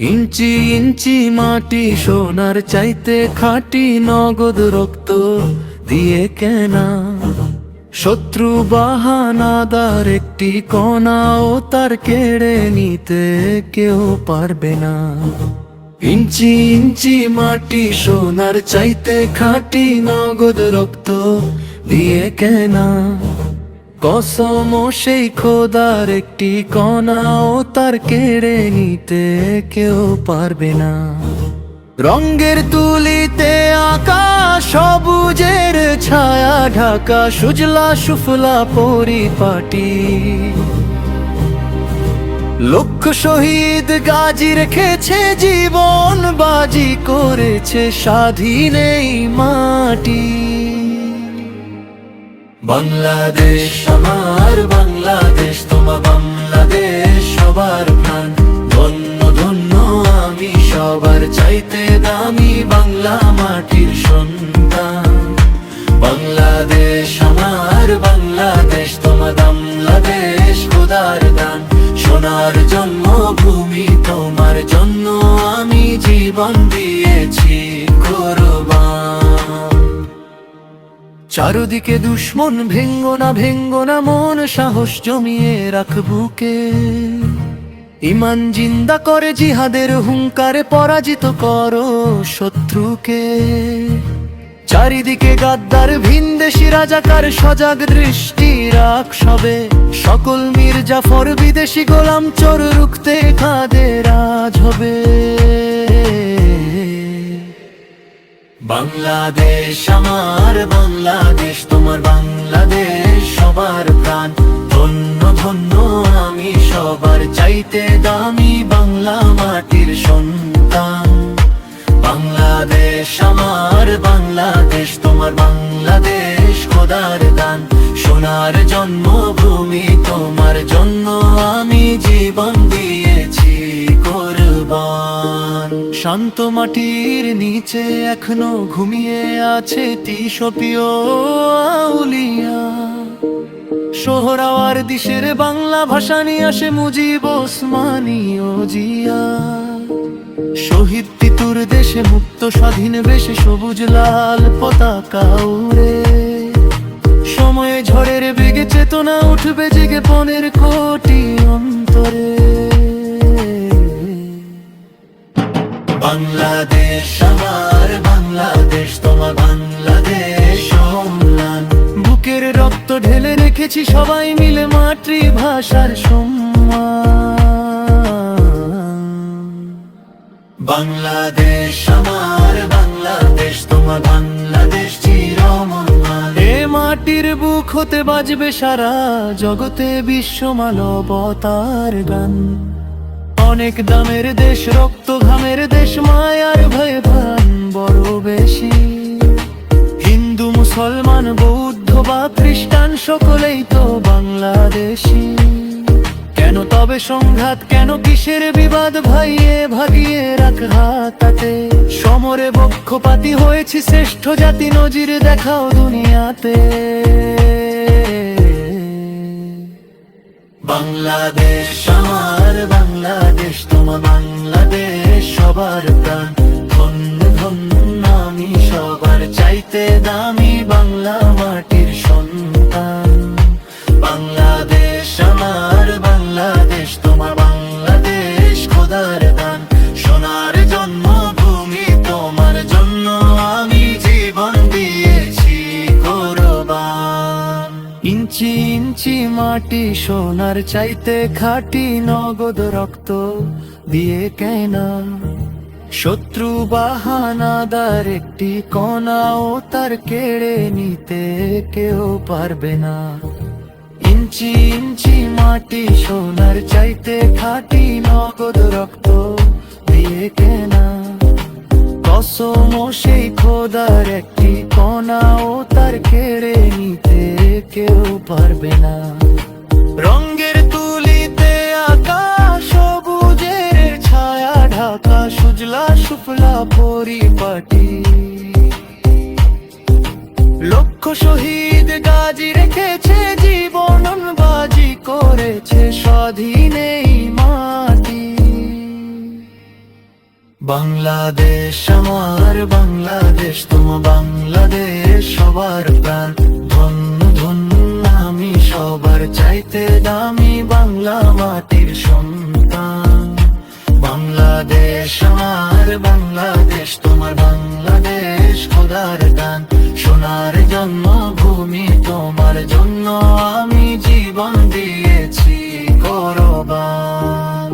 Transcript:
ইঞ্চি ইঞ্চি মাটি সোনার চাইতে খাঁটি, নগদ রক্ত দিয়ে কেনা। শত্রু বাহানাদার একটি কণাও তার কেড়ে নিতে কেউ পারবে না। ইঞ্চি ইঞ্চি মাটি সোনার চাইতে খাঁটি, নগদ রক্ত দিয়ে কেনা। কসম সেই খোদার একটি কণাও তার কেড়ে নিতে কেউ পারবে না। রঙের তুলিতে আকাশ সবুজের ছায়া ঢাকা, সুজলা সুফলা পরিপাটি। লক্ষ শহীদ গাজী রেখেছে জীবন, বাজি করেছে স্বাধীন এই মাটি। বাংলাদেশ আমার বাংলাদেশ, তোমার বাংলাদেশ সবার প্রাণ। ধন্য ধন্য আমি সবার চাইতে দামি বাংলা মাটির সন্তান। বাংলাদেশ আমার বাংলাদেশ, তোমার বাংলাদেশ খোদার দান। সোনার জন্মভূমি, তোমার জন্য আমি জীবন দিয়েছি কোরবান। চারদিকে দুশ্মন, ভেঙ্গো না মন, সাহস জমিয়ে রাখ বুকে। ইমান জিন্দা করে জিহাদের হুঙ্কারে, পরাজিত করো শত্রুকে। চারিদিকে গাদ্দার ভিনদেশি রাজাকার, সজাগ দৃষ্টি রাখ সবে। সকল মীর জাফর বিদেশি গোলাম চোর, রুখতে কাদের আজ হবে। বাংলাদেশ আমার বাংলাদেশ, তোমার বাংলাদেশ সবার প্রাণ। ধন্য ধন্য আমি সবার চাইতে দামি বাংলা মাটির সন্তান। বাংলাদেশ আমার বাংলাদেশ, তোমার বাংলাদেশ খোদার দান। সোনার জন্মভূমি, তোমার জন্য আমি জীবন দিয়েছি কোরবান। শান্ত মাটির নিচে এখনো ঘুমিয়ে আছে তিসপীয় আউলিয়া। সোহরাওয়ার দিশের বাংলা ভাষা নিয়ে আসে মুজিব ওসমানী ও জিয়া। শহীদ তিতুর দেশে মুক্ত স্বাধীন বেশে, সবুজ লাল পতাকা উড়ে। সময়ে ঝড়ের বেগে চেতনা উঠবে জেগে 15 কোটি অন্তরে। বাংলাদেশ আমার বাংলাদেশ, তোমার বাংলাদেশ অম্লান। বুকের রক্ত ঢেলে রেখেছি সবাই মিলে মাতৃভাষার সম্মান। বাংলাদেশ আমার বাংলাদেশ, তোমার বাংলাদেশ চিরমঙ্গল। এ মাটির বুক হতে বাজবে সারা জগতে বিশ্ব মানবতার গান। অনেক দামের দেশ, রক্ত ঘামের দেশ, মায়ার ভয়ে প্রাণ বড় বেশি। হিন্দু মুসলমান বৌদ্ধ বা খ্রিস্টান সকলেই তো বাংলাদেশি। কেন তবে সংঘাত, কেন কিসের বিবাদ, ভাইয়ে ভাগিয়ে রাখ হাতে। সমরে পক্ষপাতী হয়েছি শ্রেষ্ঠ জাতি, নজির দেখাও দুনিয়াতে। বাংলাদেশ আমার বাংলাদেশ, তোমার বাংলাদেশ সবার প্রাণ। ধন্য ধন্য আমি সবার চাইতে দামি বাংলা মাটির সন্তান। বাংলাদেশ আমার বাংলাদেশ, তোমার বাংলাদেশ খোদার দান। সোনার জন্মভূমি, তোমার জন্য আমি জীবন দিয়েছি কোরবান। ইঞ্চি ইঞ্চি মাটি সোনার চাইতে খাঁটি, নগদ রক্ত দিয়ে কেনা। শত্রু বাহানাদার একটি কণাও তার কেড়ে নিতে কেউ পারবে না। ইঞ্চি ইঞ্চি মাটি সোনার চাইতে খাঁটি, নগদ রক্ত দিয়ে কেনা। কসম সেই খোদার একটি কণাও তার কেড়ে নিতে কেউ পারবে না। রঙের তুলিতে আকাশ সবুজের ছায়া ঢাকা, সুজলা সুফলা পরিপাটি। লক্ষ শহীদ গাজী রেখেছে জীবন, বাজি করেছে স্বাধীন এই মাটি। বাংলাদেশ আমার বাংলাদেশ, তোমার বাংলাদেশ সবার প্রাণ। ধন্য ধন্য আমি সবার চাইতে দামি বাংলা মাটির সন্তান। বাংলাদেশ আমার বাংলাদেশ, তোমার বাংলাদেশ খোদার দান। সোনার জন্মভূমি, তোমার জন্য আমি জীবন দিয়েছি কোরবান।